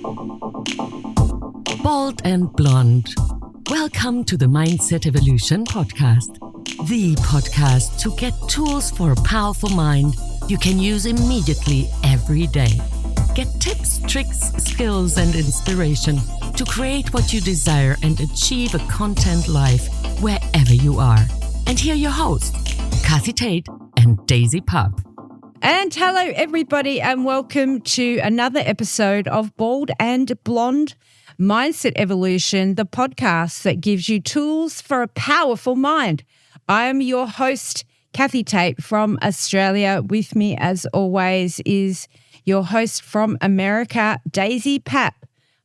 Bald and Blonde. Welcome to the Mindset Evolution podcast. The podcast to get tools for a powerful mind you can use immediately every day. Get tips, tricks, skills, and inspiration to create what you desire and achieve a content life wherever you are. And here are your hosts, Kathy Tate and Daisy Pup. And hello, everybody, and welcome to another episode of Bald and Blonde Mindset Evolution, the podcast that gives you tools for a powerful mind. I am your host, Kathy Tate from Australia. With me, as always, is your host from America, Daisy Pup.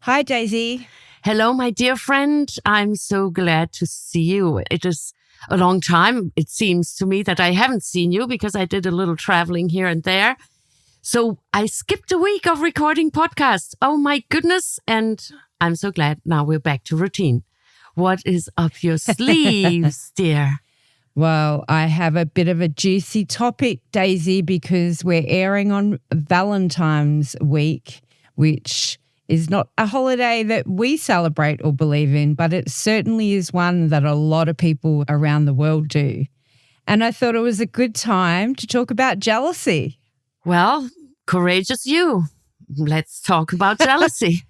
Hi, Daisy. Hello, my dear friend. I'm so glad to see you. It is a long time, it seems to me, that I haven't seen you because I did a little traveling here and there. So I skipped a week of recording podcasts. Oh, my goodness. And I'm so glad now we're back to routine. What is up your sleeves, dear? Well, I have a bit of a juicy topic, Daisy, because we're airing on Valentine's Week, which is not a holiday that we celebrate or believe in, but it certainly is one that a lot of people around the world do. And I thought it was a good time to talk about jealousy. Well, courageous you. Let's talk about jealousy.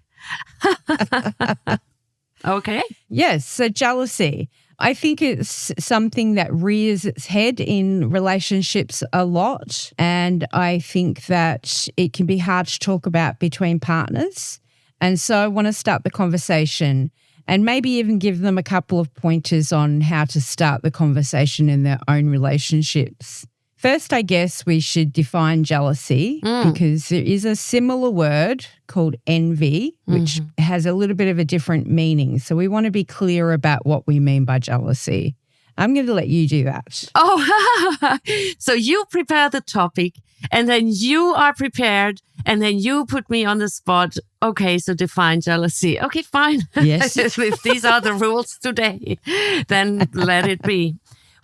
Okay. Yes, so jealousy. I think it's something that rears its head in relationships a lot. And I think that it can be hard to talk about between partners. And so I want to start the conversation and maybe even give them a couple of pointers on how to start the conversation in their own relationships. First, I guess we should define jealousy because there is a similar word called envy, which has a little bit of a different meaning. So we want to be clear about what we mean by jealousy. I'm going to let you do that. Oh, so you prepare the topic and then you are prepared and then you put me on the spot. Okay, so define jealousy. Okay, fine. Yes. If these are the rules today, then let it be.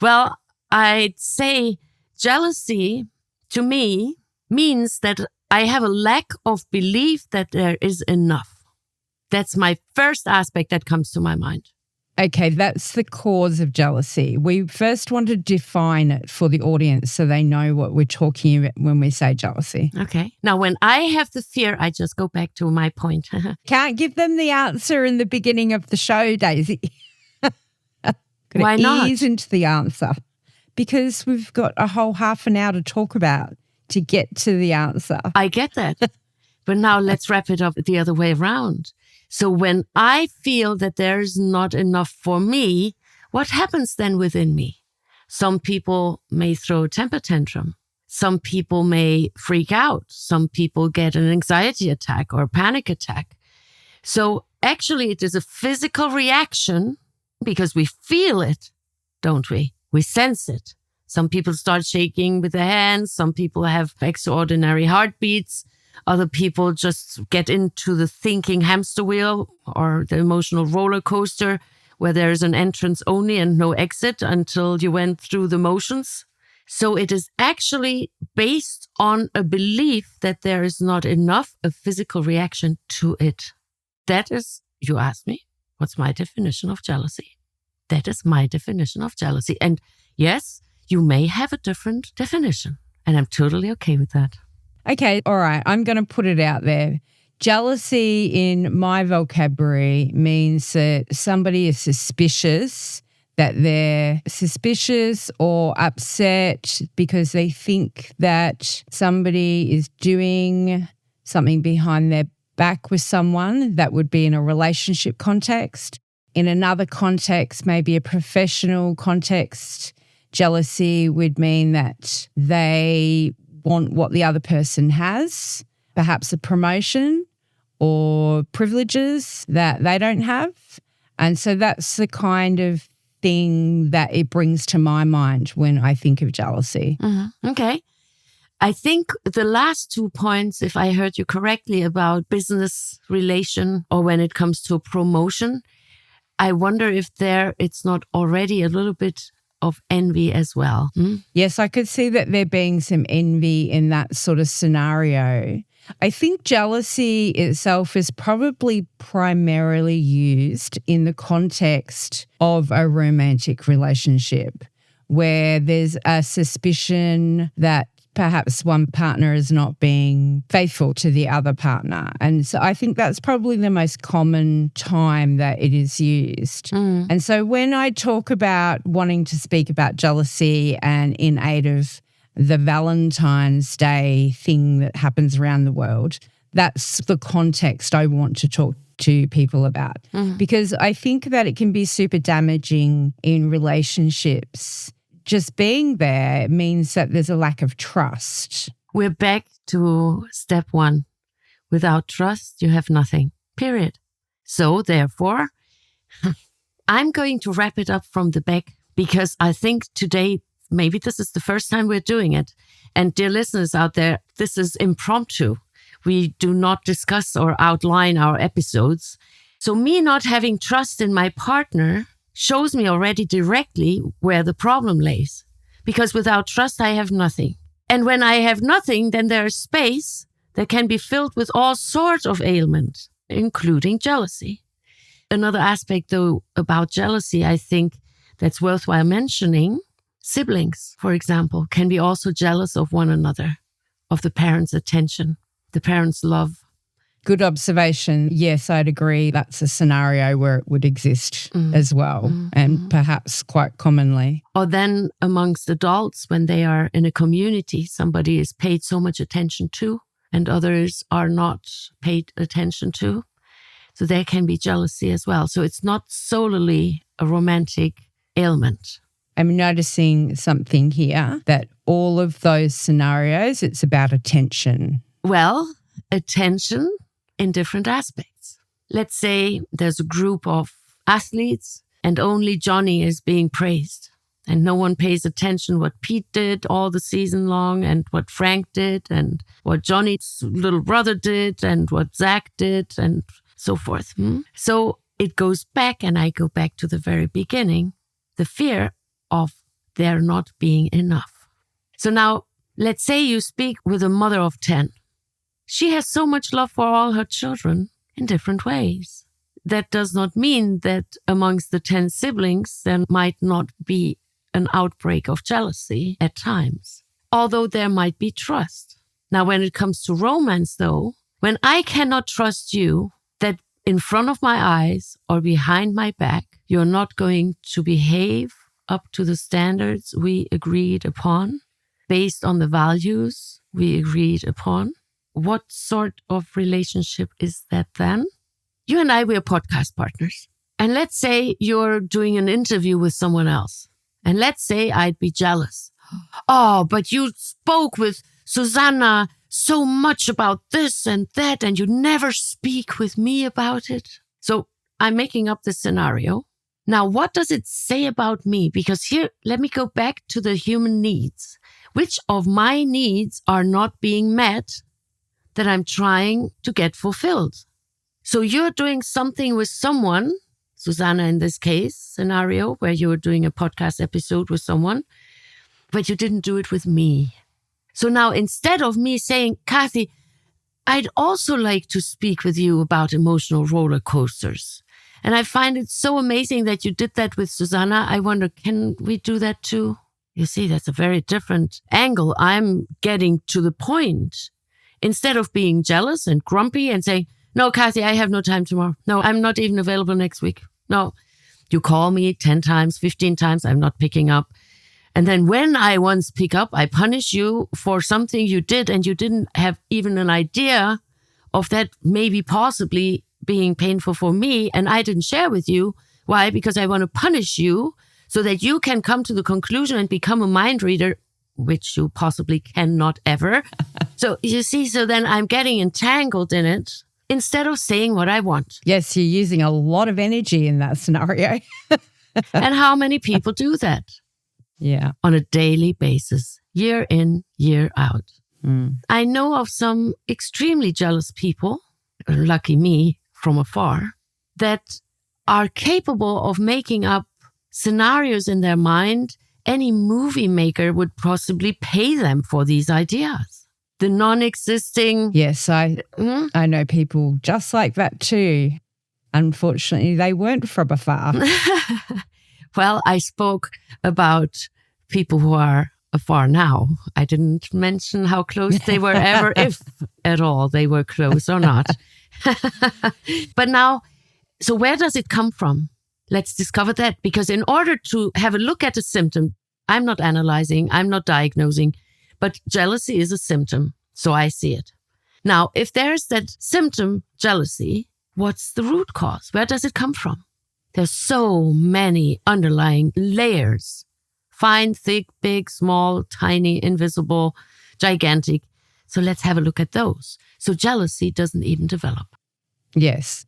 Well, I'd say jealousy to me means that I have a lack of belief that there is enough. That's my first aspect that comes to my mind. Okay, that's the cause of jealousy. We first want to define it for the audience so they know what we're talking about when we say jealousy. Okay. Now, when I have the fear, I just go back to my point. Can't give them the answer in the beginning of the show, Daisy. Why not? Ease into the answer. Because we've got a whole half an hour to talk about to get to the answer. I get that. But now let's wrap it up the other way around. So when I feel that there is not enough for me, what happens then within me? Some people may throw a temper tantrum. Some people may freak out. Some people get an anxiety attack or a panic attack. So actually it is a physical reaction because we feel it, don't we? We sense it. Some people start shaking with their hands. Some people have extraordinary heartbeats. Other people just get into the thinking hamster wheel or the emotional roller coaster where there is an entrance only and no exit until you went through the motions. So it is actually based on a belief that there is not enough, a physical reaction to it. That is, you asked me, what's my definition of jealousy? That is my definition of jealousy. And yes, you may have a different definition, and I'm totally okay with that. Okay, all right. I'm going to put it out there. Jealousy in my vocabulary means that somebody is suspicious, that they're suspicious or upset because they think that somebody is doing something behind their back with someone. That would be in a relationship context. In another context, maybe a professional context, jealousy would mean that they want what the other person has, perhaps a promotion or privileges that they don't have. And so that's the kind of thing that it brings to my mind when I think of jealousy. Mm-hmm. Okay. I think the last 2 points, if I heard you correctly, about business relation or when it comes to promotion, I wonder if it's not already a little bit of envy as well. Yes, I could see that there being some envy in that sort of scenario. I think jealousy itself is probably primarily used in the context of a romantic relationship where there's a suspicion that perhaps one partner is not being faithful to the other partner. And so I think that's probably the most common time that it is used. And so when I talk about wanting to speak about jealousy and in aid of the Valentine's Day thing that happens around the world, that's the context I want to talk to people about. Because I think that it can be super damaging in relationships. Just being there means that there's a lack of trust. We're back to step one. Without trust, you have nothing, period. So therefore, I'm going to wrap it up from the back because I think today, maybe this is the first time we're doing it. And dear listeners out there, this is impromptu. We do not discuss or outline our episodes. So me not having trust in my partner shows me already directly where the problem lays. Because without trust, I have nothing. And when I have nothing, then there's space that can be filled with all sorts of ailments, including jealousy. Another aspect, though, about jealousy, I think that's worthwhile mentioning, siblings, for example, can be also jealous of one another, of the parents' attention, the parents' love. Good observation. Yes, I'd agree. That's a scenario where it would exist as well, and perhaps quite commonly. Or then amongst adults, when they are in a community, somebody is paid so much attention to and others are not paid attention to. So there can be jealousy as well. So it's not solely a romantic ailment. I'm noticing something here that all of those scenarios, it's about attention. Well, attention in different aspects. Let's say there's a group of athletes and only Johnny is being praised and no one pays attention what Pete did all the season long and what Frank did and what Johnny's little brother did and what Zach did and so forth. So it goes back, and I go back to the very beginning, the fear of there not being enough. So now let's say you speak with a mother of 10. She has so much love for all her children in different ways. That does not mean that amongst the 10 siblings, there might not be an outbreak of jealousy at times, although there might be trust. Now, when it comes to romance, though, when I cannot trust you that in front of my eyes or behind my back, you're not going to behave up to the standards we agreed upon, based on the values we agreed upon, what sort of relationship is that then? You and I, we're podcast partners. And let's say you're doing an interview with someone else. And let's say I'd be jealous. Oh, but you spoke with Susanna so much about this and that, and you never speak with me about it. So I'm making up this scenario. Now, what does it say about me? Because here, let me go back to the human needs. Which of my needs are not being met that I'm trying to get fulfilled? So you're doing something with someone, Susanna in this case, scenario where you're doing a podcast episode with someone, but you didn't do it with me. So now instead of me saying, Kathy, I'd also like to speak with you about emotional roller coasters. And I find it so amazing that you did that with Susanna. I wonder, can we do that too? You see, that's a very different angle. I'm getting to the point. Instead of being jealous and grumpy and saying, no, Kathy, I have no time tomorrow. No, I'm not even available next week. No, you call me 10 times, 15 times, I'm not picking up. And then when I once pick up, I punish you for something you did and you didn't have even an idea of that maybe possibly being painful for me. And I didn't share with you. Why? Because I want to punish you so that you can come to the conclusion and become a mind reader, which you possibly cannot ever. So you see, so then I'm getting entangled in it instead of saying what I want. Yes, you're using a lot of energy in that scenario. And how many people do that? Yeah. On a daily basis, year in, year out. I know of some extremely jealous people, lucky me from afar, that are capable of making up scenarios in their mind. Any movie maker would possibly pay them for these ideas. the non-existing. Yes, I know people just like that too. Unfortunately, they weren't from afar. Well, I spoke about people who are afar now. I didn't mention how close they were ever, if at all they were close or not. But now, so where does it come from? Let's discover that, because in order to have a look at a symptom, I'm not analyzing, I'm not diagnosing, but jealousy is a symptom. So I see it. Now, if there's that symptom, jealousy, what's the root cause? Where does it come from? There's so many underlying layers. Fine, thick, big, small, tiny, invisible, gigantic. So let's have a look at those. So jealousy doesn't even develop. Yes,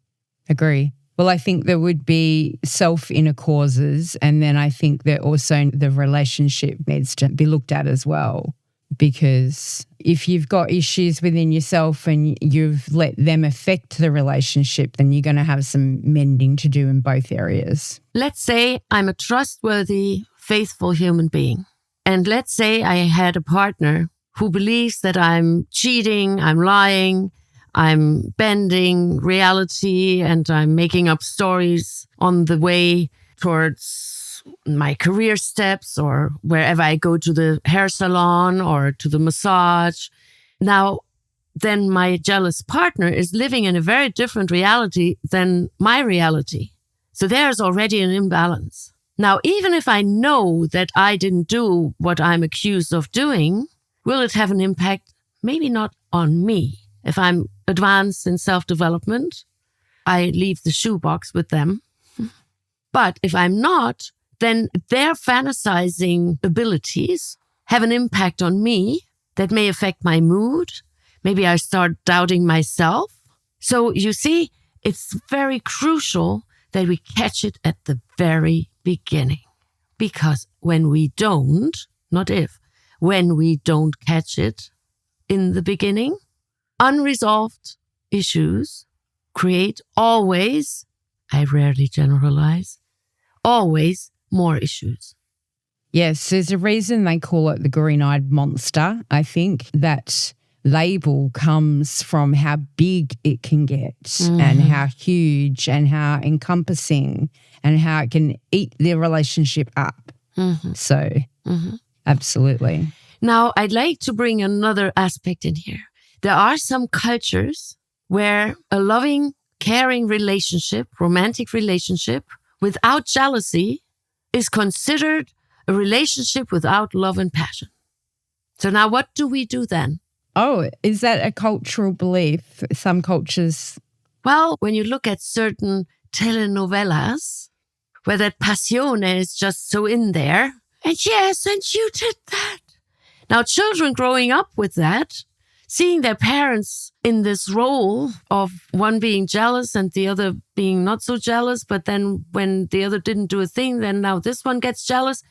agree. Well, I think there would be self-inner causes, and then I think that also the relationship needs to be looked at as well. Because if you've got issues within yourself and you've let them affect the relationship, then you're going to have some mending to do in both areas. Let's say I'm a trustworthy, faithful human being. And let's say I had a partner who believes that I'm cheating, I'm lying, I'm bending reality, and I'm making up stories on the way towards my career steps or wherever I go to the hair salon or to the massage. Now, then my jealous partner is living in a very different reality than my reality. So there's already an imbalance. Now, even if I know that I didn't do what I'm accused of doing, will it have an impact? Maybe not on me. If I'm advanced in self-development, I leave the shoebox with them. But if I'm not, then their fantasizing abilities have an impact on me that may affect my mood. Maybe I start doubting myself. So you see, it's very crucial that we catch it at the very beginning. Because when we don't, not if, when we don't catch it in the beginning, unresolved issues create always, I rarely generalize, always more issues. Yes, there's a reason they call it the green-eyed monster. I think that label comes from how big it can get and how huge and how encompassing and how it can eat the relationship up. So, absolutely. Now, I'd like to bring another aspect in here. There are some cultures where a loving, caring relationship, romantic relationship, without jealousy is considered a relationship without love and passion. So now what do we do then? Oh, is that a cultural belief? Some cultures. Well, when you look at certain telenovelas, where that passione is just so in there, and yes, and you did that. Now, children growing up with that, seeing their parents in this role of one being jealous and the other being not so jealous, but then when the other didn't do a thing, then now this one gets jealous.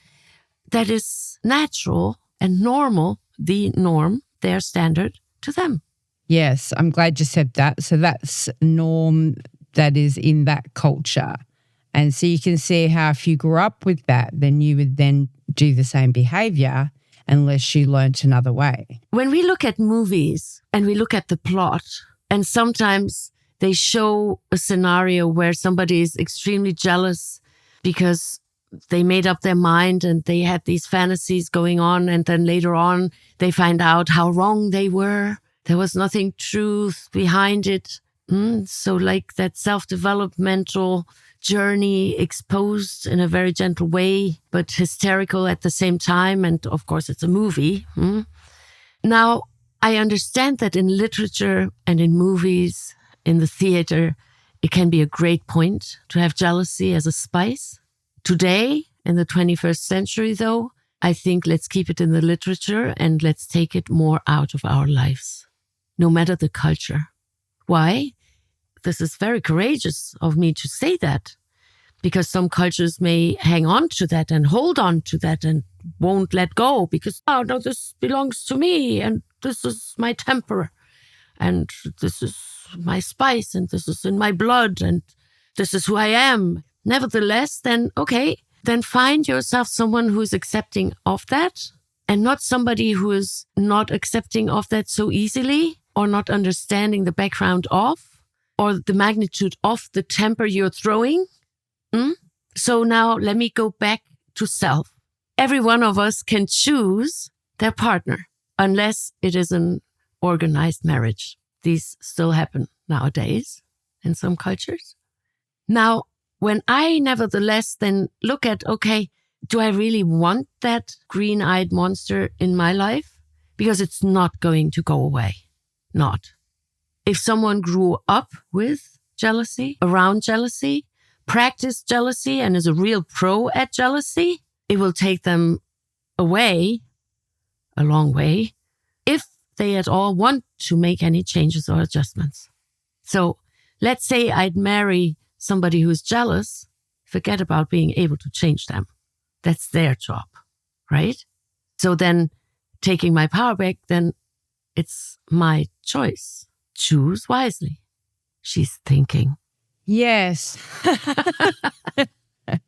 That is natural and normal, the norm, their standard to them. Yes, I'm glad you said that. So that's a norm that is in that culture. And so you can see how if you grew up with that, then you would then do the same behavior unless you learnt another way. When we look at movies and we look at the plot, and sometimes they show a scenario where somebody is extremely jealous because they made up their mind and they had these fantasies going on, and then later on they find out how wrong they were. There was nothing truth behind it. So like that self-developmental journey exposed in a very gentle way, but hysterical at the same time. And of course, it's a movie. Now, I understand that in literature and in movies, in the theater, it can be a great point to have jealousy as a spice. Today, in the 21st century, though, I think let's keep it in the literature and let's take it more out of our lives, no matter the culture. Why? This is very courageous of me to say that, because some cultures may hang on to that and hold on to that and won't let go because, oh, no, this belongs to me and this is my temper and this is my spice and this is in my blood and this is who I am. Nevertheless, then, okay, then find yourself someone who's accepting of that and not somebody who is not accepting of that so easily or not understanding the background of or the magnitude of the temper you're throwing. So now let me go back to self. Every one of us can choose their partner unless it is an organized marriage. These still happen nowadays in some cultures. Now, when I nevertheless then look at, okay, do I really want that green-eyed monster in my life? Because it's not going to go away. Not. If someone grew up with jealousy, around jealousy, practiced jealousy, and is a real pro at jealousy, it will take them away, a long way, if they at all want to make any changes or adjustments. So let's say I'd marry somebody who's jealous, forget about being able to change them. That's their job, right? So then taking my power back, then it's my choice. Choose wisely. She's thinking. Yes.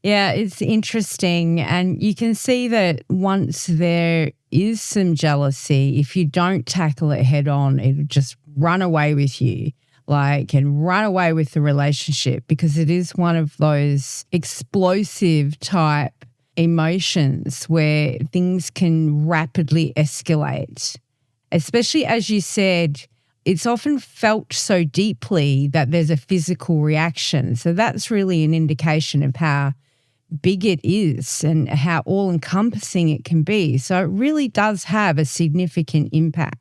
Yeah, it's interesting. And you can see that once there is some jealousy, if you don't tackle it head on, it'll just run away with you, and run away with the relationship, because it is one of those explosive type emotions where things can rapidly escalate. Especially, as you said, it's often felt so deeply that there's a physical reaction. So that's really an indication of how big it is and how all-encompassing it can be. So it really does have a significant impact.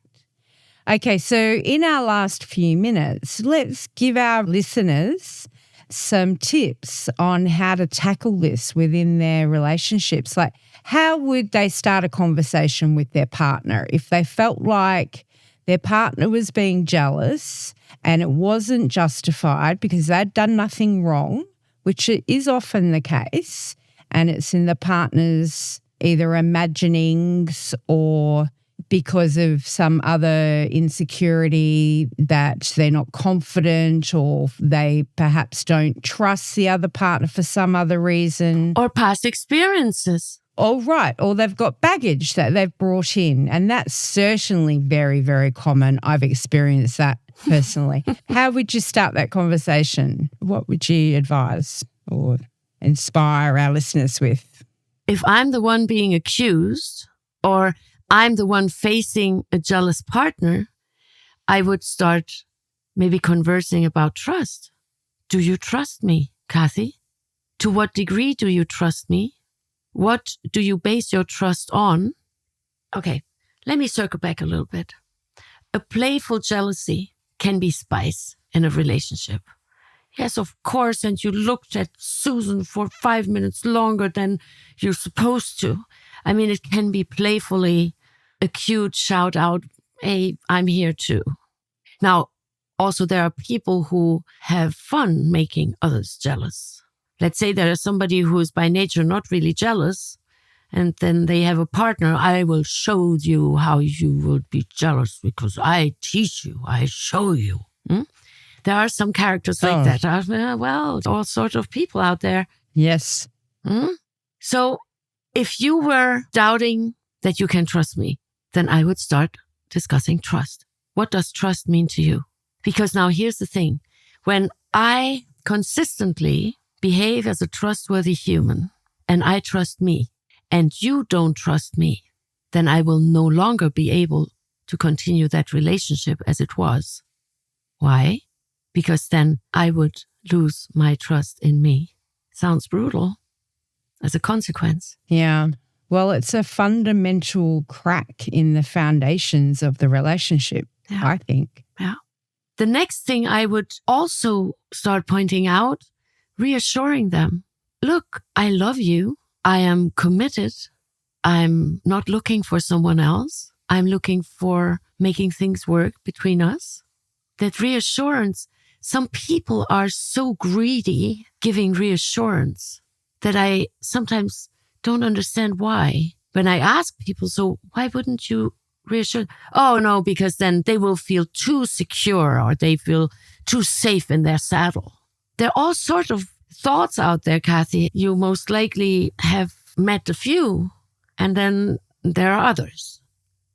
Okay, so in our last few minutes, let's give our listeners some tips on how to tackle this within their relationships. Like, how would they start a conversation with their partner if they felt like their partner was being jealous and it wasn't justified because they'd done nothing wrong, which is often the case, and it's in the partner's either imaginings or because of some other insecurity that they're not confident, or they perhaps don't trust the other partner for some other reason. Or past experiences. Oh, right. Or they've got baggage that they've brought in. And that's certainly very, very common. I've experienced that personally. How would you start that conversation? What would you advise or inspire our listeners with? If I'm the one being accused, or I'm the one facing a jealous partner, I would start maybe conversing about trust. Do you trust me, Kathy? To what degree do you trust me? What do you base your trust on? Okay, let me circle back a little bit. A playful jealousy can be spice in a relationship. Yes, of course, and you looked at Susan for 5 minutes longer than you're supposed to. I mean, it can be playfully a cute shout out, hey, I'm here too. Now, also there are people who have fun making others jealous. Let's say there is somebody who is by nature not really jealous, and then they have a partner. I will show you how you will be jealous because I teach you, I show you. There are some characters like that. Well, all sorts of people out there. Yes. So if you were doubting that you can trust me, then I would start discussing trust. What does trust mean to you? Because now here's the thing. When I consistently behave as a trustworthy human and I trust me and you don't trust me, then I will no longer be able to continue that relationship as it was. Why? Because then I would lose my trust in me. Sounds brutal as a consequence. Yeah. Well, it's a fundamental crack in the foundations of the relationship, I think. Yeah. The next thing I would also start pointing out, reassuring them. Look, I love you. I am committed. I'm not looking for someone else. I'm looking for making things work between us. That reassurance, some people are so greedy giving reassurance that I sometimes don't understand why. When I ask people, so why wouldn't you reassure? Oh, no, because then they will feel too secure or they feel too safe in their saddle. There are all sorts of thoughts out there, Kathy. You most likely have met a few, and then there are others,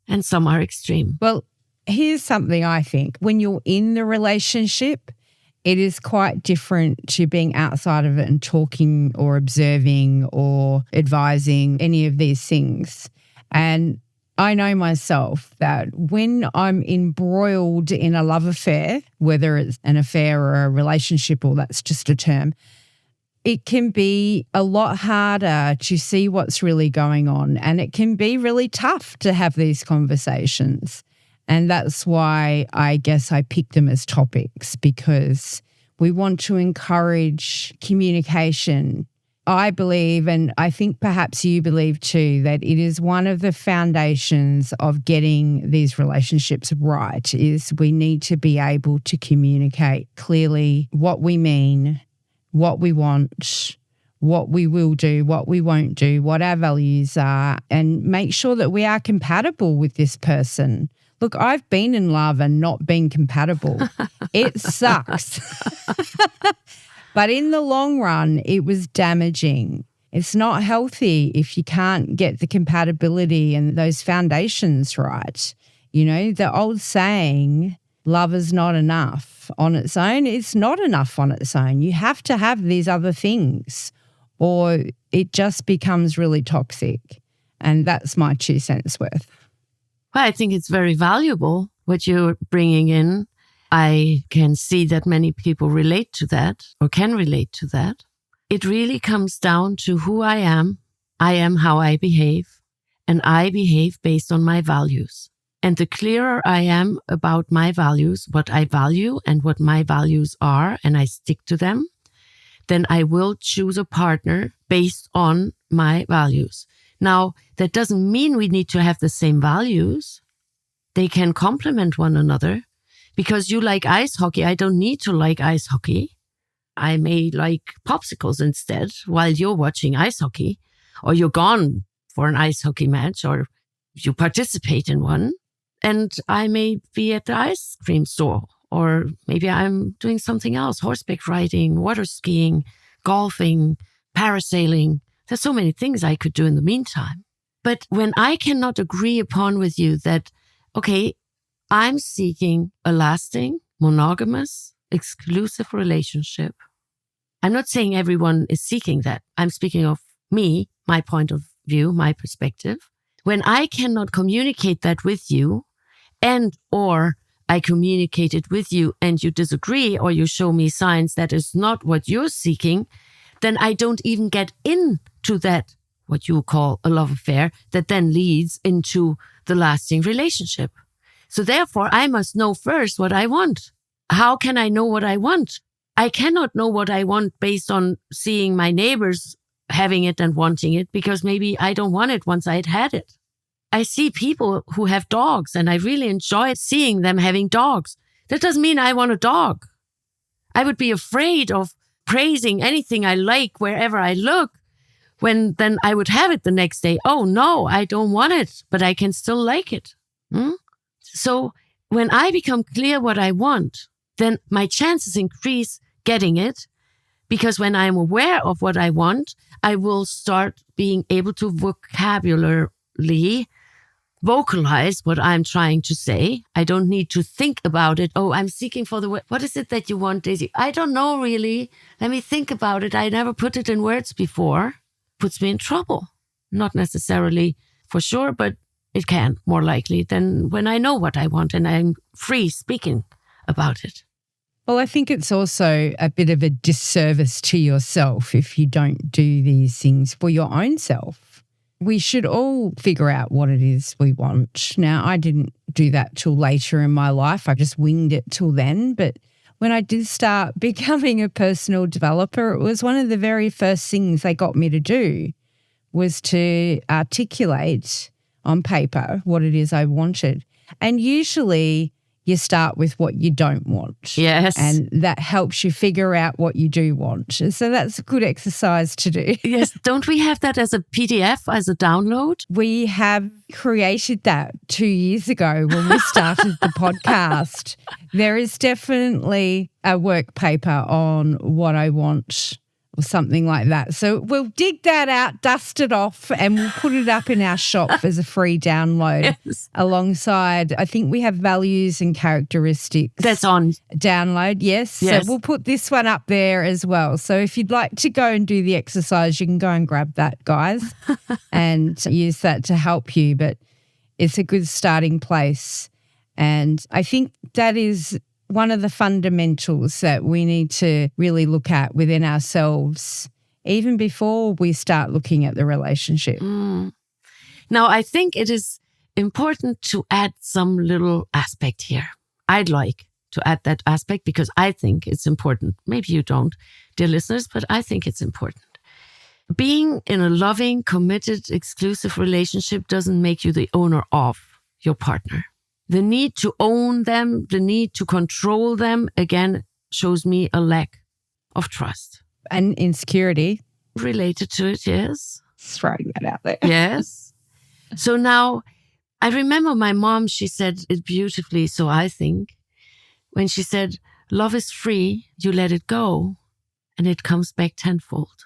and some are extreme. Well, here's something I think. When you're in the relationship, it is quite different to being outside of it and talking or observing or advising any of these things. And I know myself that when I'm embroiled in a love affair, whether it's an affair or a relationship, or that's just a term, it can be a lot harder to see what's really going on. And it can be really tough to have these conversations. And that's why I guess I picked them as topics, because we want to encourage communication. I believe, and I think perhaps you believe too, that it is one of the foundations of getting these relationships right, is we need to be able to communicate clearly what we mean, what we want, what we will do, what we won't do, what our values are, and make sure that we are compatible with this person. Look, I've been in love and not been compatible. It sucks. But in the long run, it was damaging. It's not healthy if you can't get the compatibility and those foundations right. You know, the old saying, love is not enough on its own. It's not enough on its own. You have to have these other things, or it just becomes really toxic. And that's my 2 cents worth. Well, I think it's very valuable what you're bringing in. I can see that many people relate to that, or can relate to that. It really comes down to who I am how I behave, and I behave based on my values. And the clearer I am about my values, what I value and what my values are, and I stick to them, then I will choose a partner based on my values. Now, that doesn't mean we need to have the same values. They can complement one another. Because you like ice hockey, I don't need to like ice hockey. I may like popsicles instead while you're watching ice hockey, or you're gone for an ice hockey match, or you participate in one. And I may be at the ice cream store, or maybe I'm doing something else, horseback riding, water skiing, golfing, parasailing. There's so many things I could do in the meantime. But when I cannot agree upon with you that, okay, I'm seeking a lasting, monogamous, exclusive relationship. I'm not saying everyone is seeking that. I'm speaking of me, my point of view, my perspective. When I cannot communicate that with you, and or I communicate it with you and you disagree, or you show me signs that is not what you're seeking, then I don't even get into that, what you call a love affair, that then leads into the lasting relationship. So therefore, I must know first what I want. How can I know what I want? I cannot know what I want based on seeing my neighbors having it and wanting it, because maybe I don't want it once I'd had it. I see people who have dogs and I really enjoy seeing them having dogs. That doesn't mean I want a dog. I would be afraid of praising anything I like wherever I look, when then I would have it the next day. Oh no, I don't want it, but I can still like it. So when I become clear what I want, then my chances increase getting it, because when I'm aware of what I want, I will start being able to vocabulary vocalize what I'm trying to say. I don't need to think about it. Oh, I'm seeking for the word. What is it that you want, Daisy? I don't know really. Let me think about it. I never put it in words before. Puts me in trouble. Not necessarily for sure, but it can, more likely, than when I know what I want and I'm free speaking about it. Well, I think it's also a bit of a disservice to yourself if you don't do these things for your own self. We should all figure out what it is we want. Now, I didn't do that till later in my life. I just winged it till then. But when I did start becoming a personal developer, it was one of the very first things they got me to do, was to articulate on paper what it is I wanted. And usually you start with what you don't want. Yes. And that helps you figure out what you do want. So that's a good exercise to do. Yes. Don't we have that as a PDF, as a download? We have created that 2 years ago when we started the podcast. There is definitely a work paper on what I want or something like that. So we'll dig that out, dust it off, and we'll put it up in our shop as a free download alongside, I think we have values and characteristics. That's on download, yes. So we'll put this one up there as well. So if you'd like to go and do the exercise, you can go and grab that, guys, and use that to help you. But it's a good starting place. And I think that is one of the fundamentals that we need to really look at within ourselves, even before we start looking at the relationship. Now, I think it is important to add some little aspect here. I'd like to add that aspect because I think it's important. Maybe you don't, dear listeners, but I think it's important. Being in a loving, committed, exclusive relationship doesn't make you the owner of your partner. The need to own them, the need to control them, again, shows me a lack of trust. And insecurity. Related to it, yes. Throwing that out there. Yes. So now, I remember my mom, she said it beautifully, so I think, when she said, love is free, you let it go, and it comes back tenfold.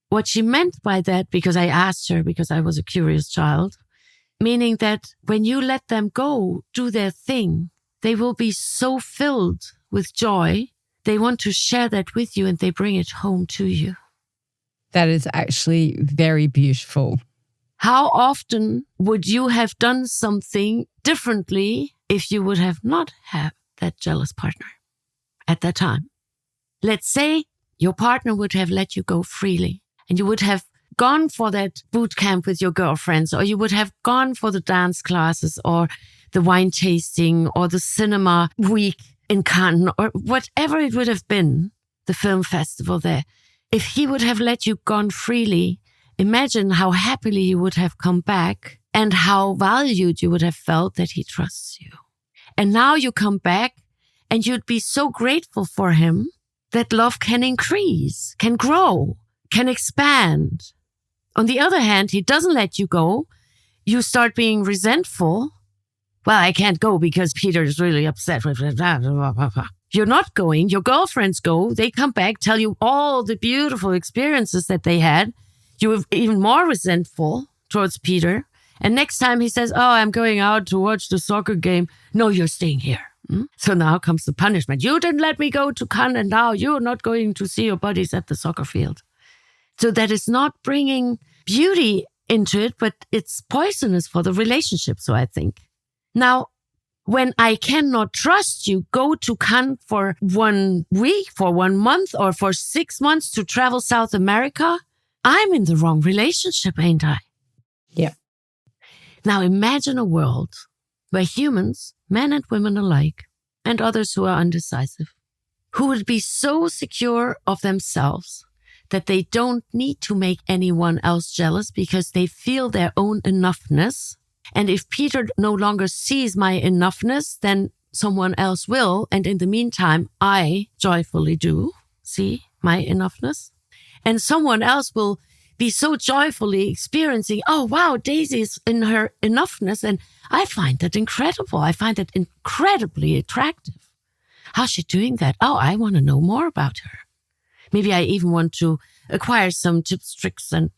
What she meant by that, because I asked her, because I was a curious child, meaning that when you let them go, do their thing, they will be so filled with joy. They want to share that with you and they bring it home to you. That is actually very beautiful. How often would you have done something differently if you would have not had that jealous partner at that time? Let's say your partner would have let you go freely and you would have gone for that boot camp with your girlfriends, or you would have gone for the dance classes or the wine tasting or the cinema week in Cannes or whatever it would have been, the film festival there. If he would have let you gone freely, imagine how happily you would have come back and how valued you would have felt that he trusts you. And now you come back and you'd be so grateful for him that love can increase, can grow, can expand. On the other hand, he doesn't let you go. You start being resentful. Well, I can't go because Peter is really upset with it. You're not going. Your girlfriends go. They come back, tell you all the beautiful experiences that they had. You're even more resentful towards Peter. And next time he says, oh, I'm going out to watch the soccer game. No, you're staying here. So now comes the punishment. You didn't let me go to Cannes and now you're not going to see your buddies at the soccer field. So that is not bringing beauty into it, but it's poisonous for the relationship, so I think. Now, when I cannot trust you, go to Cannes for 1 week, for 1 month, or for 6 months to travel South America, I'm in the wrong relationship, ain't I? Yeah. Now imagine a world where humans, men and women alike, and others who are undecisive, who would be so secure of themselves that they don't need to make anyone else jealous because they feel their own enoughness. And if Peter no longer sees my enoughness, then someone else will. And in the meantime, I joyfully do see my enoughness. And someone else will be so joyfully experiencing, oh, wow, Daisy is in her enoughness. And I find that incredible. I find that incredibly attractive. How's she doing that? Oh, I want to know more about her. Maybe I even want to acquire some tips, tricks, and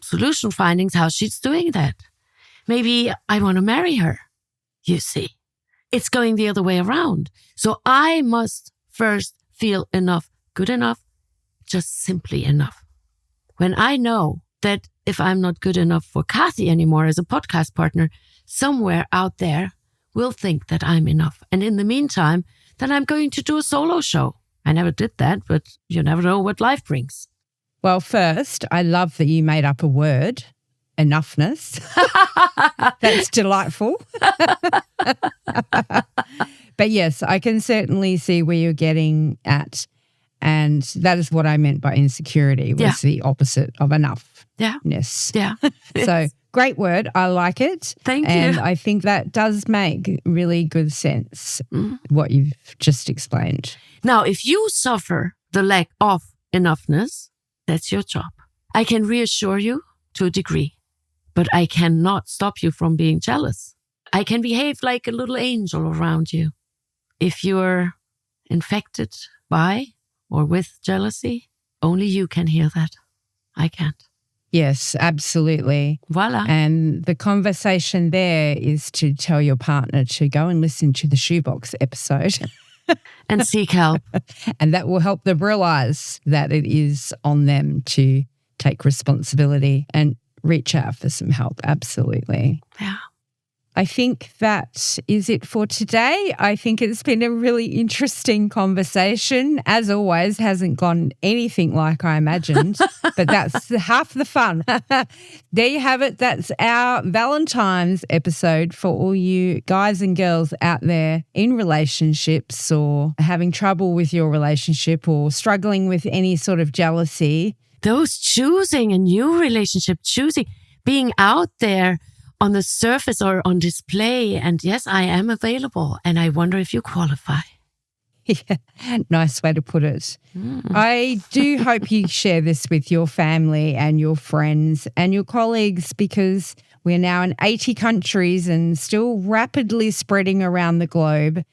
solution findings, how she's doing that. Maybe I want to marry her. You see, it's going the other way around. So I must first feel enough, good enough, just simply enough. When I know that if I'm not good enough for Kathy anymore as a podcast partner, somewhere out there will think that I'm enough. And in the meantime, then I'm going to do a solo show. I never did that, but you never know what life brings. Well, first, I love that you made up a word, enoughness. That's delightful. But yes, I can certainly see where you're getting at. And that is what I meant by insecurity, was the opposite of enough. Yeah. Yes. Yeah. So great word. I like it. Thank you. And I think that does make really good sense, what you've just explained. Now, if you suffer the lack of enoughness, that's your job. I can reassure you to a degree, but I cannot stop you from being jealous. I can behave like a little angel around you. If you're infected by or with jealousy, only you can hear that. I can't. Yes, absolutely. Voila. And the conversation there is to tell your partner to go and listen to the Shoebox episode. And seek help. And that will help them realize that it is on them to take responsibility and reach out for some help. Absolutely. Yeah. I think that is it for today. I think it's been a really interesting conversation. As always, hasn't gone anything like I imagined, but that's half the fun. There you have it. That's our Valentine's episode for all you guys and girls out there in relationships or having trouble with your relationship or struggling with any sort of jealousy. Those choosing a new relationship, being out there on the surface or on display. And yes, I am available. And I wonder if you qualify. Yeah, nice way to put it. I do hope you share this with your family and your friends and your colleagues, because we're now in 80 countries and still rapidly spreading around the globe.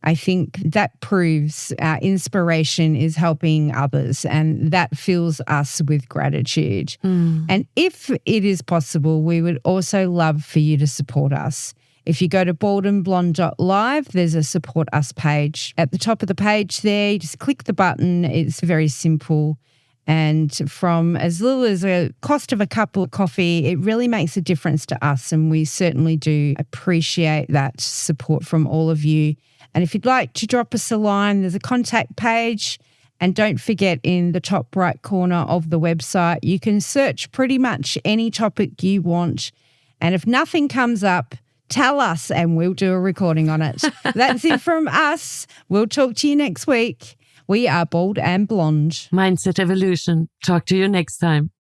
I think that proves our inspiration is helping others, and that fills us with gratitude. And if it is possible, we would also love for you to support us. If you go to baldandblonde.live, there's a support us page. At the top of the page there, you just click the button. It's very simple. And from as little as a cost of a cup of coffee, it really makes a difference to us. And we certainly do appreciate that support from all of you. And if you'd like to drop us a line, there's a contact page. And don't forget, in the top right corner of the website, you can search pretty much any topic you want. And if nothing comes up, tell us and we'll do a recording on it. That's it from us. We'll talk to you next week. We are Bald and Blonde. Mindset Evolution. Talk to you next time.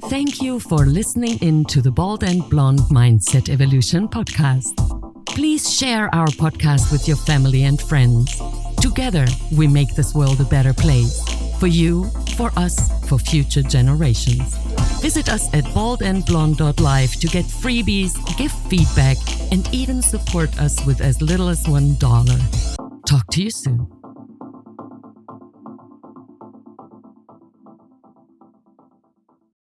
Thank you for listening in to the Bald and Blonde Mindset Evolution podcast. Please share our podcast with your family and friends. Together, we make this world a better place. For you, for us, for future generations. Visit us at baldandblonde.live to get freebies, give feedback, and even support us with as little as $1. Talk to you soon.